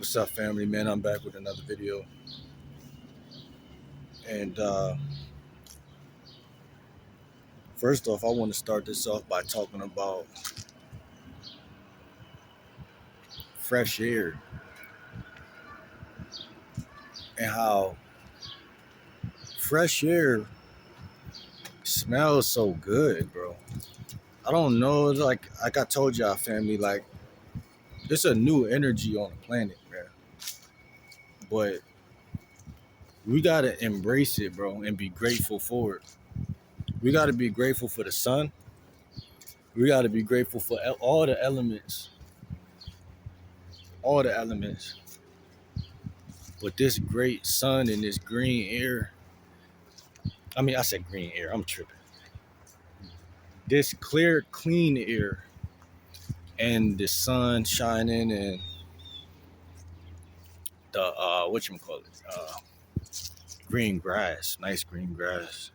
What's up, family? Man, I'm back with another video. And first off, I want to start this off by talking about fresh air and how fresh air smells so good, bro. I don't know, like I told y'all, family, like it's a new energy on the planet, man. But we gotta embrace it, bro, and be grateful for it. We gotta be grateful for the sun. We gotta be grateful for all the elements. But this great sun and this green air, I said green air, I'm tripping. This clear, clean air and the sun shining and the whatchamacallit, green grass, nice green grass.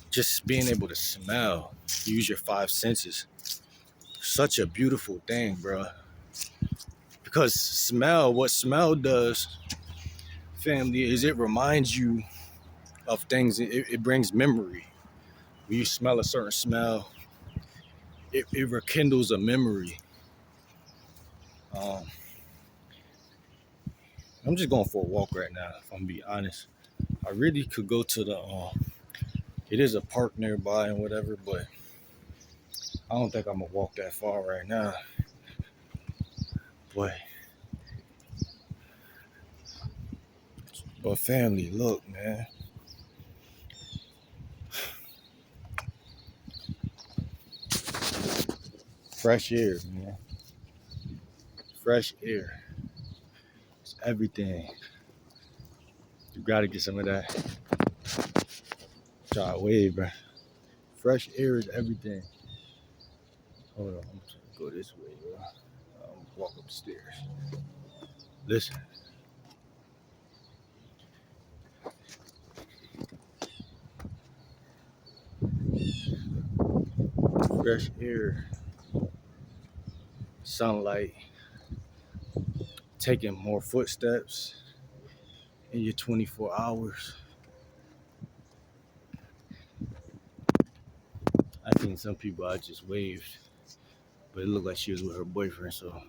Just being able to smell, use your five senses. Such a beautiful thing, bro. Because what smell does, family, is it reminds you of things. It brings memory. When you smell a certain smell, it rekindles a memory. Um, I'm just going for a walk right now, if I'm gonna be honest. I really could go to the it is a park nearby and whatever, but I don't think I'm gonna walk that far right now. But family, look, man. Fresh air, man. Fresh air. It's everything. You gotta get some of that. Try to wave, bro. Fresh air is everything. Hold on, I'm trying to go this way, bro. Walk up the stairs. Listen, fresh air, sunlight, taking more footsteps in your 24 hours. I think some people I just waved, but it looked like she was with her boyfriend, so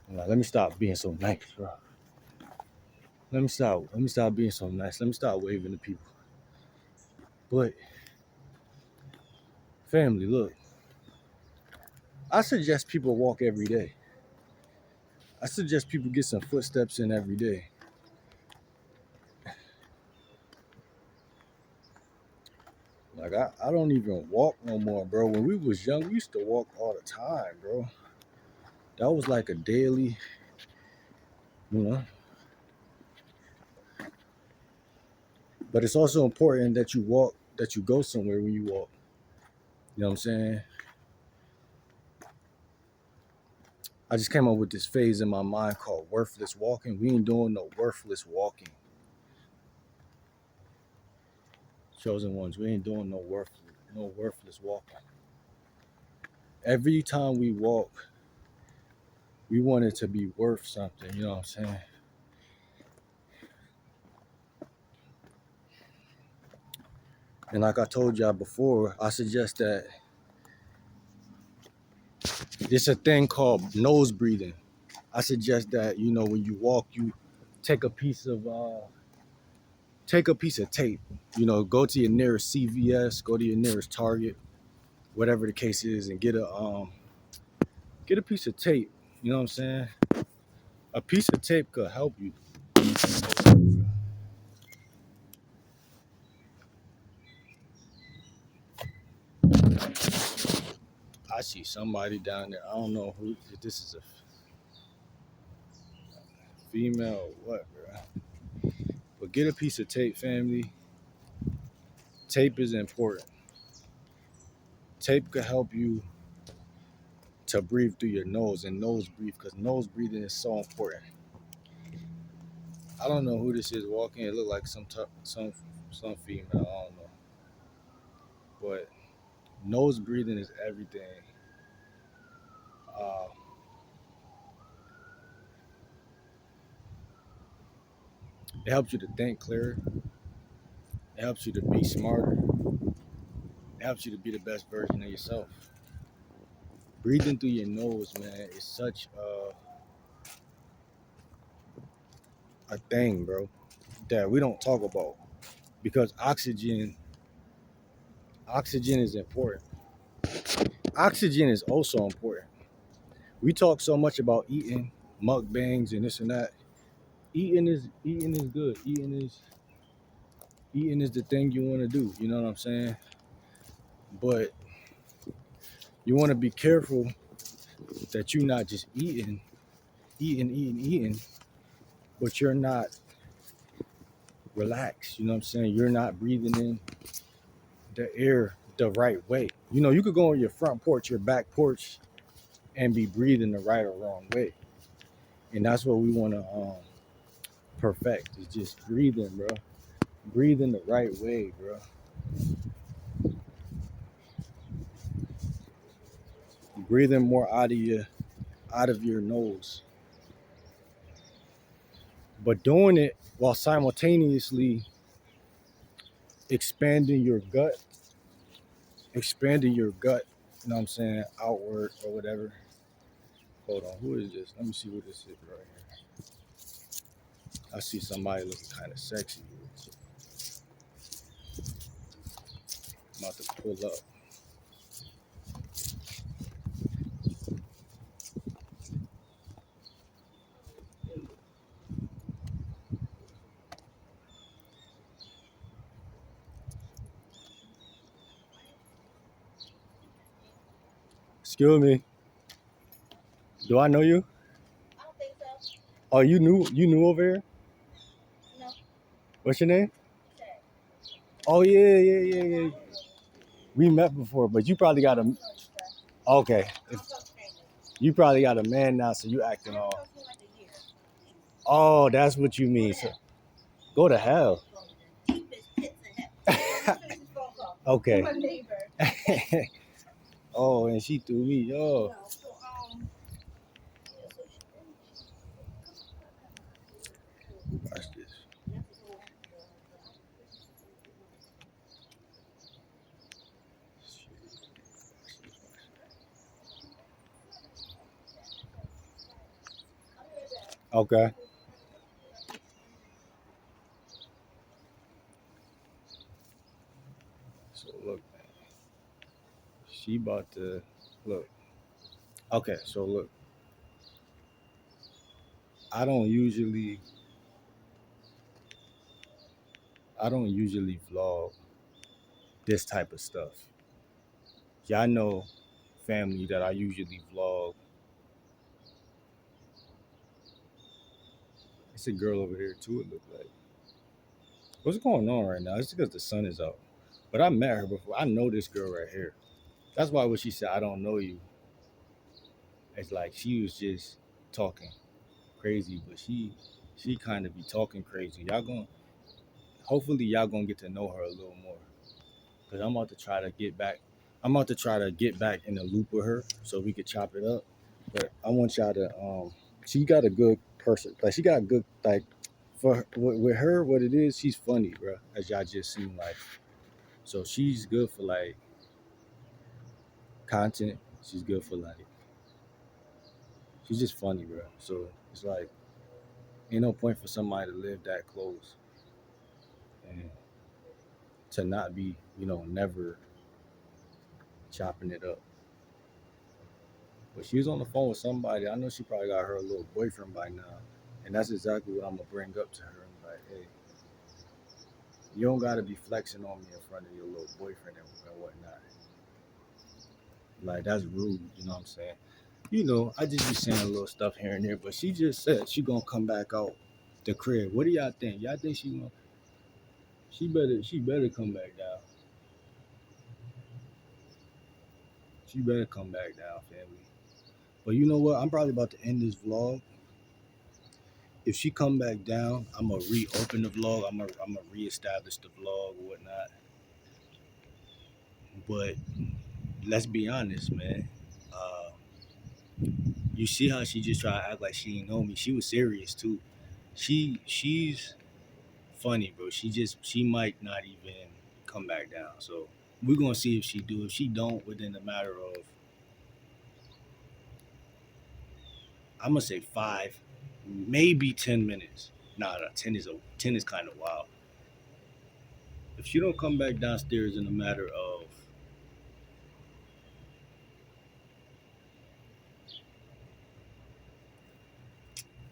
I'm like, let me stop being so nice, bro. Let me stop being so nice. Let me stop waving to people. But family, look, I suggest people walk every day. I suggest people get some footsteps in every day. Like I don't even walk no more, bro. When we was young, we used to walk all the time, bro. That was like a daily, you know. But it's also important that you walk, that you go somewhere when you walk. You know what I'm saying? I just came up with this phase in my mind called worthless walking. We ain't doing no worthless walking. Chosen ones, we ain't doing no worthless walking. Every time we walk, we want it to be worth something, you know what I'm saying? And like I told y'all before, I suggest that there's a thing called nose breathing. I suggest that, when you walk, you take a piece of tape, go to your nearest CVS, go to your nearest Target, whatever the case is, and get a piece of tape. You know what I'm saying? A piece of tape could help you. I see somebody down there. I don't know if this is a female or what, bro. But get a piece of tape, family. Tape is important. Tape could help you to breathe through your nose and nose breathe, because nose breathing is so important. I don't know who this is walking. It looked like some female. I don't know. But nose breathing is everything. Uh, It helps you to think clearer. It helps you to be smarter. It helps you to be the best version of yourself. Breathing through your nose, man, is such a thing, bro, that we don't talk about because oxygen is important. Oxygen is also important. We talk so much about eating, mukbangs, and this and that. Eating is good. Eating is the thing you want to do. You know what I'm saying? But you want to be careful that you're not just eating, but you're not relaxed. You know what I'm saying? You're not breathing in the air the right way. You know, you could go on your front porch, your back porch, and be breathing the right or wrong way. And that's what we want to perfect is just breathing, bro. Breathing the right way, bro. Breathing more out of your nose, but doing it while simultaneously expanding your gut, expanding your gut. You know what I'm saying? Outward or whatever. Hold on, who is this? Let me see who this is right here. I see somebody looking kind of sexy. I'm about to pull up. Excuse me. Do I know you? Oh, you knew? You knew over here? What's your name? Oh yeah, yeah, yeah, yeah. We met before, but you probably got a okay. You probably got a man now, so you acting all. Oh, that's what you mean. So, go to hell. Okay. Oh, and she threw me. Oh, watch this. Okay. So look, man. She about to look. Okay, so look. I don't usually, I don't usually vlog this type of stuff. Y'all know, family, that I usually vlog. It's a girl over there too. It looked like. What's going on right now? It's because the sun is out. But I met her before. I know this girl right here. That's why when she said I don't know you, it's like she was just talking crazy, but she kind of be talking crazy. Y'all going hopefully y'all gonna get to know her a little more. Cause I'm about to try to get back. I'm about to try to get back in the loop with her so we could chop it up. But I want y'all to she got a good person. Like she got a good like with her what it is, she's funny, bro. As y'all just seen like so she's good for like content. She's good for like she's just funny, bro. So it's like ain't no point for somebody to live that close and to not be, never chopping it up. But she was on the phone with somebody. I know she probably got her a little boyfriend by now. And that's exactly what I'm gonna bring up to her. I'm like, hey, you don't gotta be flexing on me in front of your little boyfriend and whatnot. Like that's rude, you know what I'm saying? I just be saying a little stuff here and there, but she just said she gonna come back out the crib. What do y'all think? Y'all think she better come back down. She better come back down, family. But you know what? I'm probably about to end this vlog. If she come back down, I'm gonna reopen the vlog. I'm gonna reestablish the vlog or whatnot. But let's be honest, man. Uh, you see how she just tried to act like she didn't know me. She was serious too. She's funny, bro. She might not even come back down. So we're gonna see if she do. If she don't, within a matter of, I'm gonna say 5, maybe 10 minutes. Nah, 10 is kind of wild. If she don't come back downstairs in a matter of,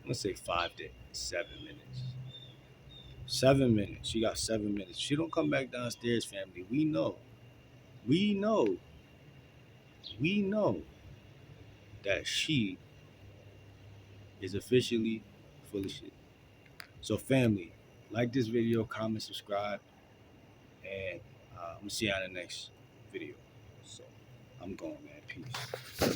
let's say 5 to 7 minutes. 7 minutes. She got 7 minutes. She don't come back downstairs, family. We know, we know that she is officially full of shit. So, family, like this video, comment, subscribe, and I'm gonna see you on the next video. So, I'm going, man. Peace.